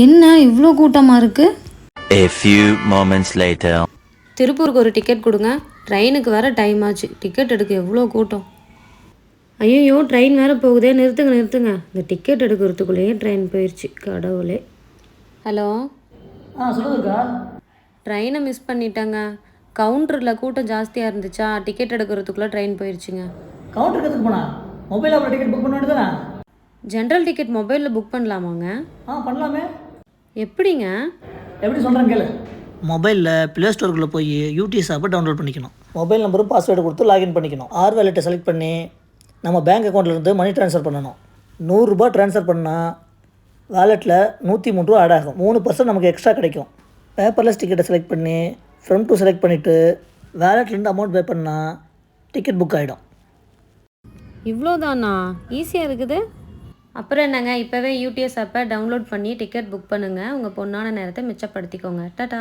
என்ன இவ்வளோ கூட்டமாக இருக்குது? A few moments later. திருப்பூருக்கு ஒரு டிக்கெட் கொடுங்க. ட்ரெயினுக்கு வேறு டைம் ஆச்சு. டிக்கெட் எடுக்க எவ்வளோ கூட்டம். ஐயோ ட்ரெயின் வேறு போகுதே. நிறுத்துங்க நிறுத்துங்க. இந்த டிக்கெட் எடுக்கிறதுக்குள்ளேயே ட்ரெயின் போயிடுச்சு. கடவுளே. ஹலோ. சொல்லுங்கக்கா. ட்ரெயினை மிஸ் பண்ணிட்டேங்க. கவுண்டரில் கூட்டம் ஜாஸ்தியாக இருந்துச்சா, டிக்கெட் எடுக்கிறதுக்குள்ளே ட்ரெயின் போயிடுச்சுங்க. கவுண்டருக்கு எதுக்கு போனா? மொபைல் ஆப்பில் டிக்கெட் புக் பண்ண வேண்டியதானே? ஜென்ரல் டிக்கெட் மொபைலில் புக் பண்ணலாமாங்க? பண்ணலாமே. எப்படிங்க? எப்படி சொல்கிறேன் கேளு. மொபைலில் ப்ளே ஸ்டோருக்குள்ளே போய் யூடிஎஸ் ஆப்பை டவுன்லோட் பண்ணிக்கணும். மொபைல் நம்பரும் பாஸ்வேர்டு கொடுத்து லாகின் பண்ணிக்கணும். ஆர் வேலெட்டை செலக்ட் பண்ணி நம்ம பேங்க் அக்கௌண்ட்லேருந்து மணி ட்ரான்ஸ்ஃபர் பண்ணணும். 100 ரூபா ட்ரான்ஸ்ஃபர் பண்ணால் வேலெட்டில் 103 ரூபா ஆட் ஆகும். 3% நமக்கு எக்ஸ்ட்ரா கிடைக்கும். பேப்பர்லெஸ் டிக்கெட்டை செலக்ட் பண்ணி ஃப்ரம் டு செலக்ட் பண்ணிவிட்டு வேலெட்லேருந்து அமௌண்ட் பே பண்ணால் டிக்கெட் புக் ஆகிடும். இவ்வளோதானா? ஈஸியாக இருக்குது. அப்புறம் என்னங்க, இப்போவே யூடிஎஸ் ஆப்பை டவுன்லோட் பண்ணி டிக்கெட் புக் பண்ணுங்கள். உங்கள் பொண்ணான நேரத்தை மிச்சப்படுத்திக்கோங்க. டாடா.